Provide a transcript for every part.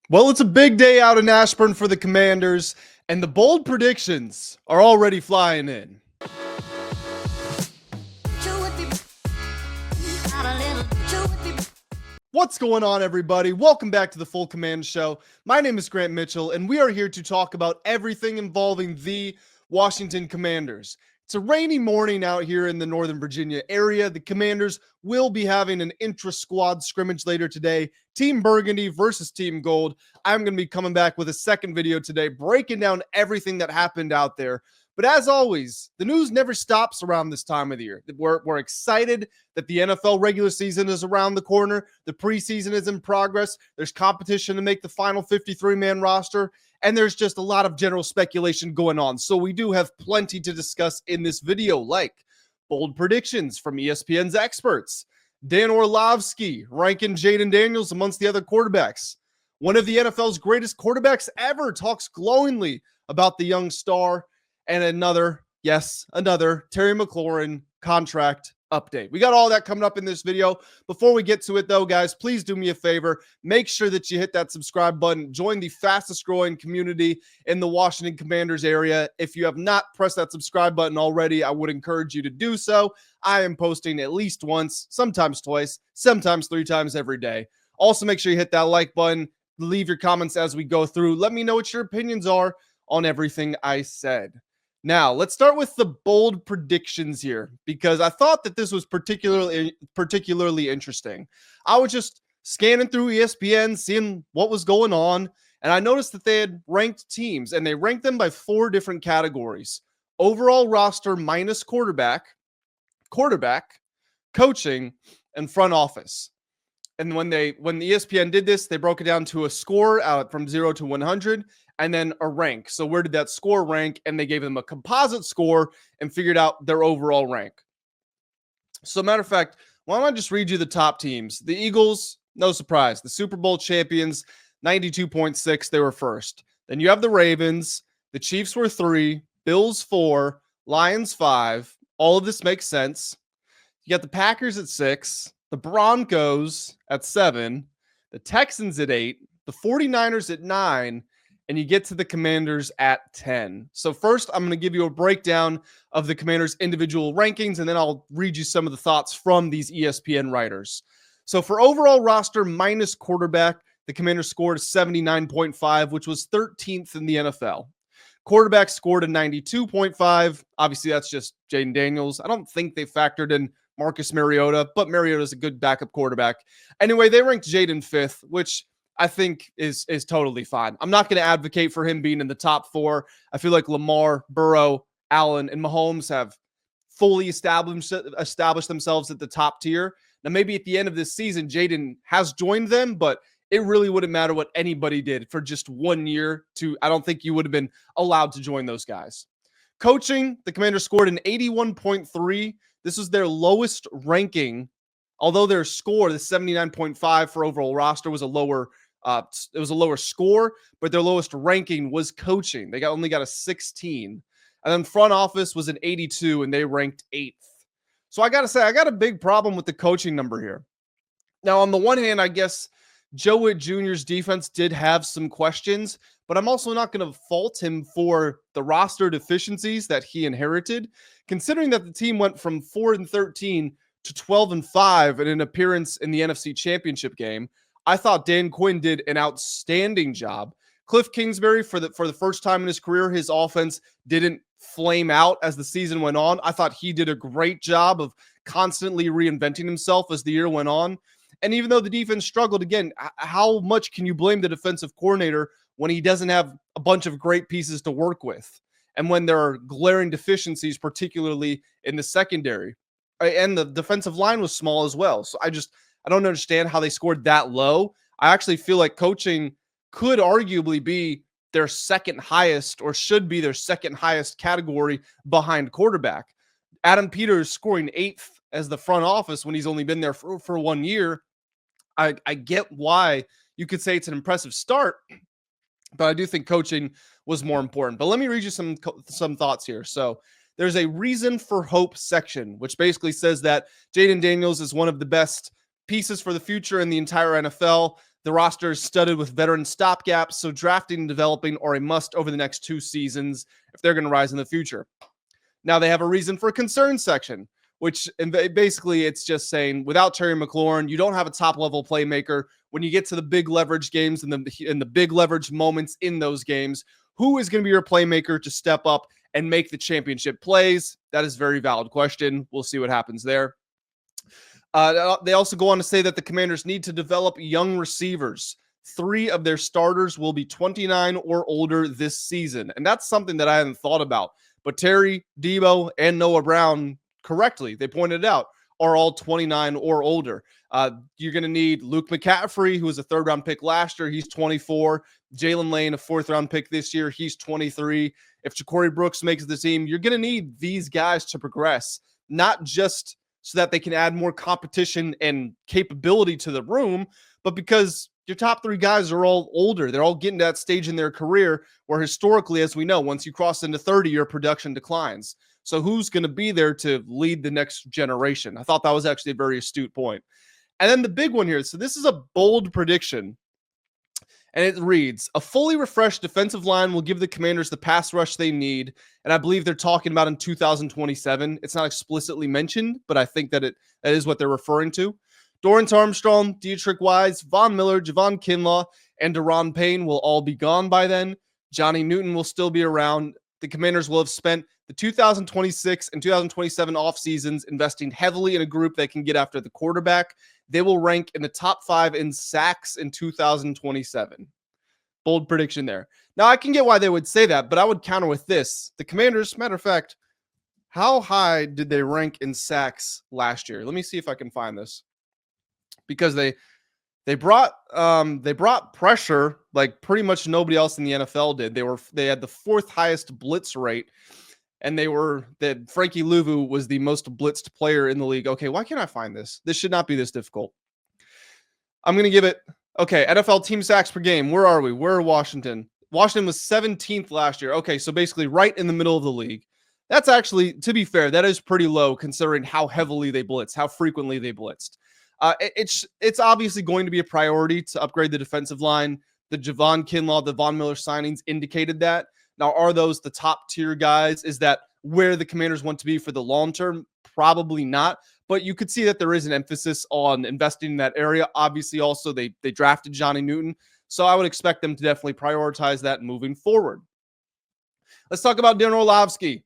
Well, it's a big day out in Ashburn for the Commanders, and the bold predictions are already flying in. What's going on, everybody? Welcome back to the Full Command Show. My name is Grant Mitchell, and we are here to talk about everything involving the Washington Commanders. It's a rainy morning out here in the Northern Virginia area. The Commanders will be having an intra-squad scrimmage later today. Team Burgundy versus Team Gold. I'm going to be coming back with a second video today, breaking down everything that happened out there. But as always, the news never stops around this time of the year. We're excited that the NFL regular season is around the corner. The preseason is in progress. There's competition to make the final 53-man roster. And there's just a lot of general speculation going on. So we do have plenty to discuss in this video, like bold predictions from ESPN's experts, Dan Orlovsky ranking Jayden Daniels amongst the other quarterbacks. One of the NFL's greatest quarterbacks ever talks glowingly about the young star, and another Terry McLaurin contract update. We got all that coming up in this video. Before we get to it though, guys, please do me a favor. Make sure that you hit that subscribe button. Join the fastest growing community in the Washington Commanders area. If you have not pressed that subscribe button already, I would encourage you to do so. I am posting at least once, sometimes twice, sometimes 3 times every day. Also, make sure you hit that like button. Leave your comments as we go through. Let me know what your opinions are on everything I said. Now, let's start with the bold predictions here, because I thought that this was particularly interesting. I was just scanning through ESPN, seeing what was going on, and I noticed that they had ranked teams, and they ranked them by 4 different categories: overall roster minus quarterback, coaching, and front office. And when the ESPN did this, they broke it down to a score out from 0 to 100, and then a rank. So where did that score rank? And they gave them a composite score and figured out their overall rank. So matter of fact, why don't I just read you the top teams? The Eagles, no surprise, the Super Bowl champions, 92.6, they were first. Then you have the Ravens, the Chiefs were 3, Bills 4, Lions 5. All of this makes sense. You got the Packers at 6, the Broncos at 7, the Texans at 8, the 49ers at 9, and you get to the Commanders at 10. So first, I'm going to give you a breakdown of the Commanders' individual rankings, and then I'll read you some of the thoughts from these ESPN writers. So for overall roster minus quarterback, the Commanders scored a 79.5, which was 13th in the NFL. Quarterback scored a 92.5. Obviously, that's just Jayden Daniels. I don't think they factored in Marcus Mariota, but Mariota is a good backup quarterback. Anyway, they ranked Jayden 5th, which I think is totally fine. I'm not going to advocate for him being in the top 4. I feel like Lamar, Burrow, Allen, and Mahomes have fully established themselves at the top tier. Now, maybe at the end of this season, Jayden has joined them, but it really wouldn't matter what anybody did for just 1 year. I don't think you would have been allowed to join those guys. Coaching, the Commanders scored an 81.3. This was their lowest ranking, although their score, the 79.5 for overall roster, was a lower score, but their lowest ranking was coaching. They only got a 16. And then front office was an 82, and they ranked 8th. So I got to say, I got a big problem with the coaching number here. Now, on the one hand, I guess Joe Witt Jr.'s defense did have some questions, but I'm also not going to fault him for the roster deficiencies that he inherited, considering that the team went from 4-13 to 12-5 in an appearance in the NFC Championship game. I thought Dan Quinn did an outstanding job. Cliff Kingsbury, for the first time in his career, his offense didn't flame out as the season went on. I thought he did a great job of constantly reinventing himself as the year went on. And even though the defense struggled, again, how much can you blame the defensive coordinator when he doesn't have a bunch of great pieces to work with? And when there are glaring deficiencies, particularly in the secondary. And the defensive line was small as well. So I don't understand how they scored that low. I actually feel like coaching could arguably be their second highest, or should be their second highest category behind quarterback. Adam Peters scoring 8th as the front office when he's only been there for 1 year. I get why you could say it's an impressive start, but I do think coaching was more important. But let me read you some thoughts here. So there's a reason for hope section, which basically says that Jayden Daniels is one of the best pieces for the future in the entire NFL. The roster is studded with veteran stopgaps, so drafting and developing are a must over the next 2 seasons if they're going to rise in the future. Now they have a reason for concern section, which basically it's just saying without Terry McLaurin, you don't have a top-level playmaker. When you get to the big leverage games and the big leverage moments in those games, who is going to be your playmaker to step up and make the championship plays? That is a very valid question. We'll see what happens there. They also go on to say that the Commanders need to develop young receivers. 3 of their starters will be 29 or older this season. And that's something that I hadn't thought about. But Terry, Debo, and Noah Brown, correctly, they pointed it out, are all 29 or older. You're going to need Luke McCaffrey, who was a 3rd-round pick last year. He's 24. Jalen Lane, a 4th-round pick this year. He's 23. If Ja'Cory Brooks makes the team, you're going to need these guys to progress, not just so that they can add more competition and capability to the room, but because your top 3 guys are all older. They're all getting to that stage in their career where historically, as we know, once you cross into 30, your production declines. So who's going to be there to lead the next generation? I thought that was actually a very astute point. And then the big one here. So this is a bold prediction. And it reads, a fully refreshed defensive line will give the Commanders the pass rush they need. And I believe they're talking about in 2027. It's not explicitly mentioned, but I think that that is what they're referring to. Dorrance Armstrong, Dietrich Wise, Von Miller, Javon Kinlaw, and Deron Payne will all be gone by then. Johnny Newton will still be around. The Commanders will have spent the 2026 and 2027 off seasons investing heavily in a group that can get after the quarterback. They will rank in the top 5 in sacks in 2027. Bold prediction there. Now, I can get why they would say that, but I would counter with this. The Commanders, matter of fact, how high did they rank in sacks last year? Let me see if I can find this. Because they brought pressure like pretty much nobody else in the NFL did. They had the 4th highest blitz rate. And Frankie Louvu was the most blitzed player in the league. Okay, why can't I find this? This should not be this difficult. I'm going to give it, okay, NFL team sacks per game. Where are we? Where are Washington? Washington was 17th last year. Okay, so basically right in the middle of the league. That's actually, to be fair, that is pretty low considering how heavily they blitz, how frequently they blitzed. It's obviously going to be a priority to upgrade the defensive line. The Javon Kinlaw, the Von Miller signings indicated that. Now, are those the top tier guys? Is that where the Commanders want to be for the long term? Probably not. But you could see that there is an emphasis on investing in that area. Obviously, also, they drafted Johnny Newton. So I would expect them to definitely prioritize that moving forward. Let's talk about Dan Orlovsky.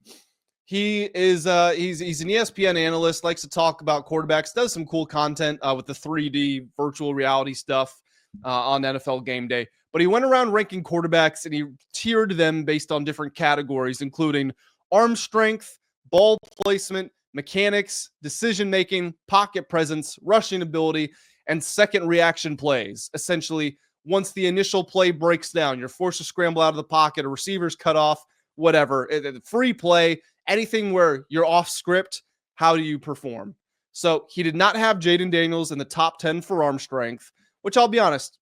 He is he's an ESPN analyst, likes to talk about quarterbacks, does some cool content with the 3D virtual reality stuff on NFL Game Day. But he went around ranking quarterbacks and he tiered them based on different categories, including arm strength, ball placement, mechanics, decision-making, pocket presence, rushing ability, and second reaction plays. Essentially, once the initial play breaks down, you're forced to scramble out of the pocket, a receiver's cut off, whatever, free play, anything where you're off script, how do you perform? So he did not have Jayden Daniels in the top 10 for arm strength, which I'll be honest,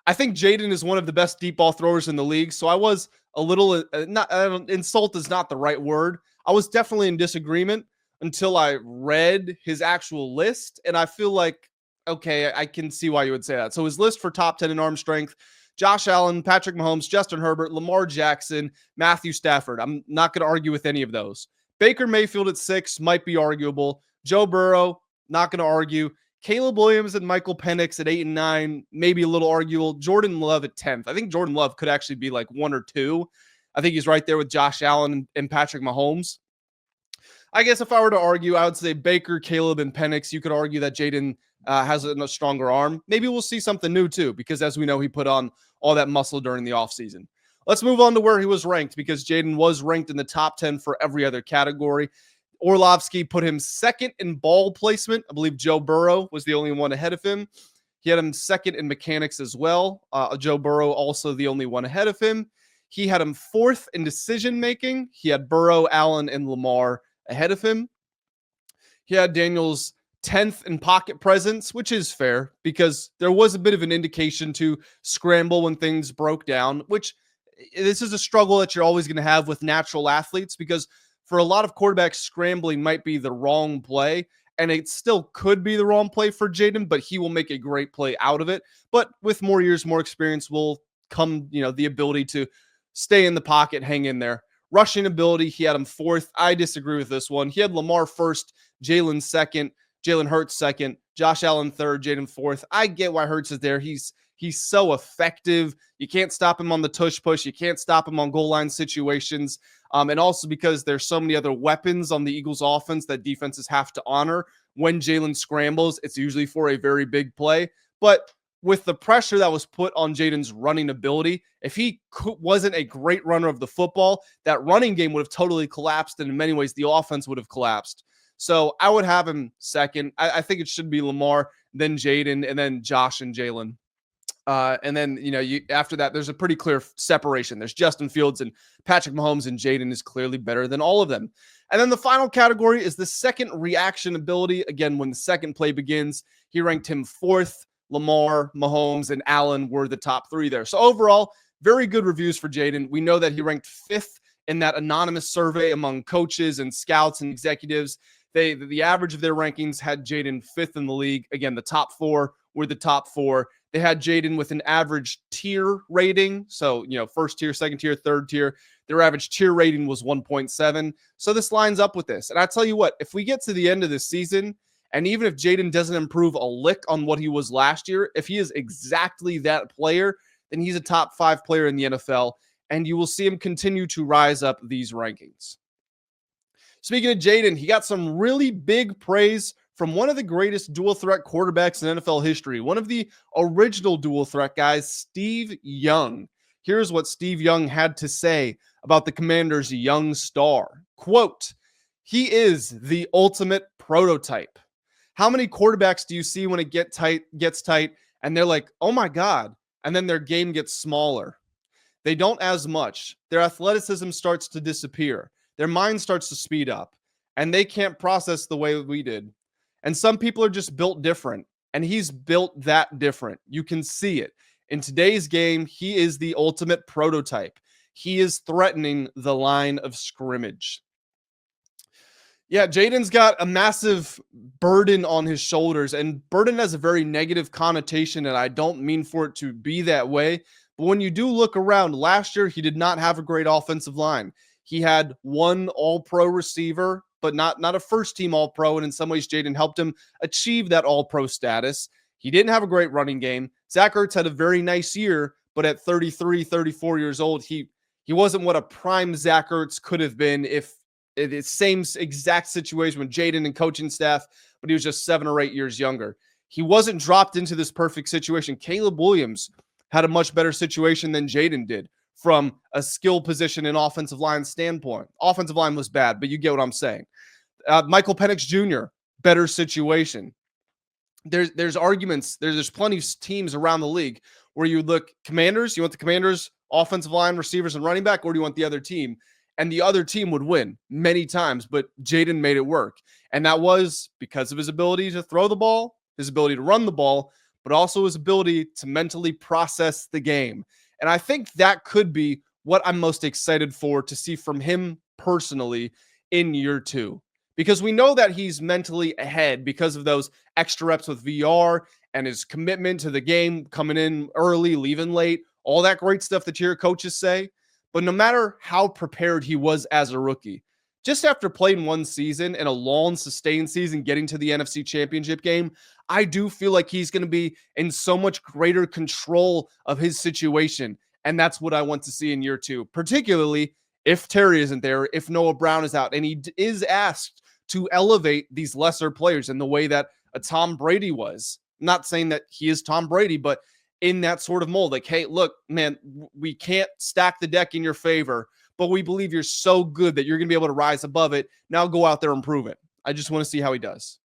I think Jayden is one of the best deep ball throwers in the league. So I was a little, insult is not the right word. I was definitely in disagreement until I read his actual list. And I feel like, okay, I can see why you would say that. So his list for top 10 in arm strength: Josh Allen, Patrick Mahomes, Justin Herbert, Lamar Jackson, Matthew Stafford. I'm not going to argue with any of those. Baker Mayfield at 6 might be arguable. Joe Burrow, not going to argue. Caleb Williams and Michael Penix at 8 and 9, maybe a little arguable. Jordan Love at 10th. I think Jordan Love could actually be like 1 or 2. I think he's right there with Josh Allen and Patrick Mahomes. I guess if I were to argue, I would say Baker, Caleb, and Penix. You could argue that Jayden has a stronger arm. Maybe we'll see something new too, because as we know, he put on all that muscle during the offseason. Let's move on to where he was ranked, because Jayden was ranked in the top 10 for every other category. Orlovsky put him 2nd in ball placement. I believe Joe Burrow was the only one ahead of him. He had him 2nd in mechanics as well. Joe Burrow also the only one ahead of him. He had him 4th in decision-making. He had Burrow, Allen, and Lamar ahead of him. He had Daniels 10th in pocket presence, which is fair because there was a bit of an indication to scramble when things broke down, which this is a struggle that you're always going to have with natural athletes, because for a lot of quarterbacks, scrambling might be the wrong play. and it still could be the wrong play for Jayden, but he will make a great play out of it. But with more years, more experience will come, the ability to stay in the pocket, hang in there. Rushing ability, he had him fourth. I disagree with this one. He had Lamar first, Jalen second, Jalen Hurts second, Josh Allen third, Jayden fourth. I get why Hurts is there. He's so effective. You can't stop him on the tush push. You can't stop him on goal line situations. And also because there's so many other weapons on the Eagles offense that defenses have to honor. When Jalen scrambles, it's usually for a very big play. But with the pressure that was put on Jayden's running ability, if he wasn't a great runner of the football, that running game would have totally collapsed. And in many ways, the offense would have collapsed. So I would have him second. I think it should be Lamar, then Jayden, and then Josh and Jalen. And then, after that, there's a pretty clear separation. There's Justin Fields and Patrick Mahomes, and Jayden is clearly better than all of them. And then the final category is the second reaction ability. Again, when the second play begins, he ranked him fourth. Lamar, Mahomes, and Allen were the top three there. So overall, very good reviews for Jayden. We know that he ranked fifth in that anonymous survey among coaches and scouts and executives. The average of their rankings had Jayden fifth in the league. Again, the top four were the top four. They had Jayden with an average tier rating. So, first tier, second tier, third tier. Their average tier rating was 1.7. So this lines up with this. And I tell you what, if we get to the end of this season, and even if Jayden doesn't improve a lick on what he was last year, if he is exactly that player, then he's a top 5 player in the NFL, and you will see him continue to rise up these rankings. Speaking of Jayden, he got some really big praise from one of the greatest dual threat quarterbacks in NFL history, one of the original dual threat guys, Steve Young. Here's what Steve Young had to say about the Commanders' young star. Quote, "He is the ultimate prototype. How many quarterbacks do you see when it gets tight, and they're like, oh my God, and then their game gets smaller? They don't as much. Their athleticism starts to disappear. Their mind starts to speed up, and they can't process the way we did. And some people are just built different, and he's built that different. You can see it. In today's game, he is the ultimate prototype. He is threatening the line of scrimmage." Yeah, Jayden's got a massive burden on his shoulders, and burden has a very negative connotation, and I don't mean for it to be that way. But when you do look around, last year he did not have a great offensive line. He had one all-pro receiver, but not a first-team all-pro, and in some ways Jayden helped him achieve that all-pro status. He didn't have a great running game. Zach Ertz had a very nice year, but at 33, 34 years old, he wasn't what a prime Zach Ertz could have been if the same exact situation with Jayden and coaching staff, but he was just 7 or 8 years younger. He wasn't dropped into this perfect situation. Caleb Williams had a much better situation than Jayden did from a skill position and offensive line standpoint. Offensive line was bad, but you get what I'm saying. Michael Penix Jr., better situation. There's arguments. There's plenty of teams around the league where you look Commanders, you want the Commanders offensive line, receivers, and running back, or do you want the other team? And the other team would win many times, but Jayden made it work. And that was because of his ability to throw the ball, his ability to run the ball, but also his ability to mentally process the game. And I think that could be what I'm most excited for to see from him personally in year 2. Because we know that he's mentally ahead because of those extra reps with VR and his commitment to the game, coming in early, leaving late, all that great stuff that your coaches say. But no matter how prepared he was as a rookie, just after playing one season and a long, sustained season, getting to the NFC Championship game, I do feel like he's going to be in so much greater control of his situation. And that's what I want to see in year 2, particularly if Terry isn't there, if Noah Brown is out, and he is asked to elevate these lesser players in the way that a Tom Brady was. I'm not saying that he is Tom Brady, but in that sort of mold, like, hey, look, man, we can't stack the deck in your favor, but we believe you're so good that you're going to be able to rise above it. Now go out there and prove it. I just want to see how he does.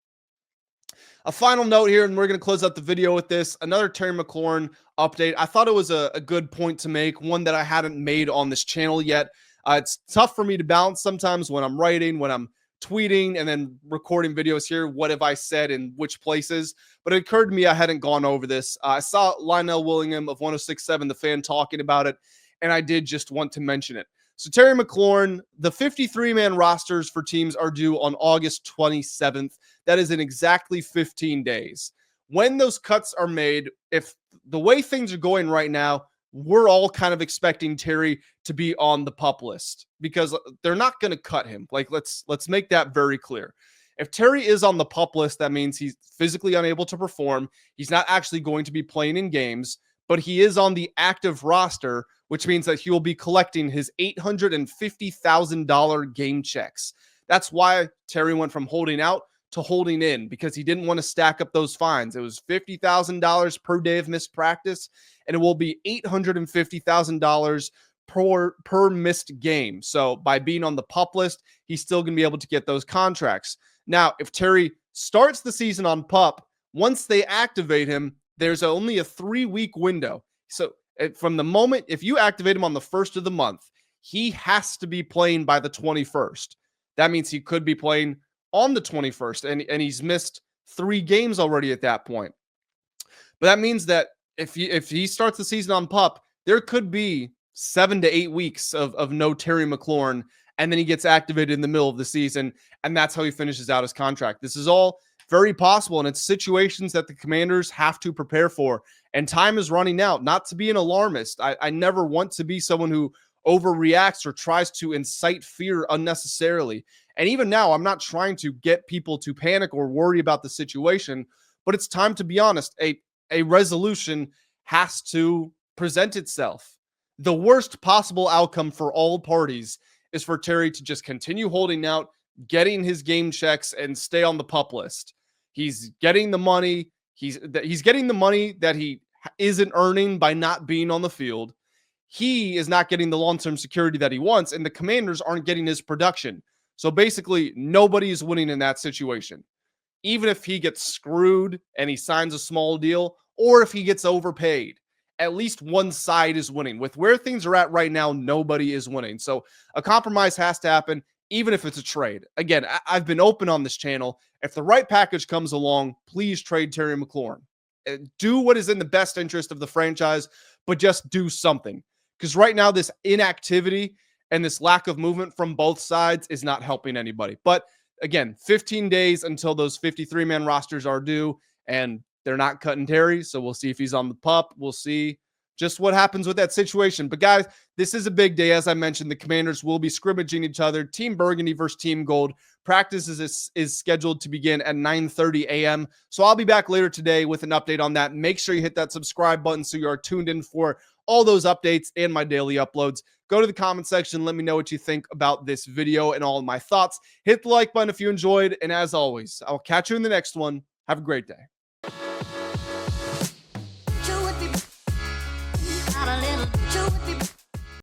A final note here, and we're going to close out the video with this. Another Terry McLaurin update. I thought it was a good point to make, one that I hadn't made on this channel yet. It's tough for me to balance sometimes when I'm writing, when I'm tweeting, and then recording videos here. What have I said in which places? But it occurred to me I hadn't gone over this. I saw Lionel Willingham of 106.7 The Fan talking about it, and I did just want to mention it. So Terry McLaurin, the 53-man rosters for teams are due on August 27th. That is in exactly 15 days. When those cuts are made, if the way things are going right now, we're all kind of expecting Terry to be on the PUP list because they're not going to cut him. Like, let's make that very clear. If Terry is on the PUP list, that means he's physically unable to perform. He's not actually going to be playing in games, but he is on the active roster, which means that he will be collecting his $850,000 game checks. That's why Terry went from holding out to holding in, because he didn't want to stack up those fines. It was $50,000 per day of missed practice, and it will be $850,000 per missed game. So by being on the PUP list, he's still going to be able to get those contracts. Now, if Terry starts the season on PUP, once they activate him, there's only a 3-week window. So from the moment, if you activate him on the 1st of the month, he has to be playing by the 21st. That means he could be playing on the 21st, and he's missed 3 games already at that point. But that means that if he starts the season on PUP, there could be 7 to 8 weeks of no Terry McLaurin, and then he gets activated in the middle of the season, and that's how he finishes out his contract. This is all very possible, and it's situations that the Commanders have to prepare for, and time is running out. Not to be an alarmist. I never want to be someone who overreacts or tries to incite fear unnecessarily. And even now, I'm not trying to get people to panic or worry about the situation, but it's time to be honest. A resolution has to present itself. The worst possible outcome for all parties is for Terry to just continue holding out, getting his game checks, and stay on the PUP list. He's getting the money. He's getting the money that he isn't earning by not being on the field. He is not getting the long-term security that he wants, and the Commanders aren't getting his production. So basically, nobody is winning in that situation. Even if he gets screwed and he signs a small deal, or if he gets overpaid, at least one side is winning. With where things are at right now, nobody is winning. So a compromise has to happen, even if it's a trade. Again, I've been open on this channel. If the right package comes along, please trade Terry McLaurin. Do what is in the best interest of the franchise, but just do something. Because right now, this inactivity and this lack of movement from both sides is not helping anybody. But again, 15 days until those 53-man rosters are due, and they're not cutting Terry, so we'll see if he's on the PUP. We'll see just what happens with that situation. But guys, this is a big day. As I mentioned, the Commanders will be scrimmaging each other. Team Burgundy versus Team Gold. Practice is scheduled to begin at 9:30 a.m. So I'll be back later today with an update on that. Make sure you hit that subscribe button so you are tuned in for all those updates and my daily uploads. Go to the comment section. Let me know what you think about this video and all of my thoughts. Hit the like button if you enjoyed. And as always, I'll catch you in the next one. Have a great day.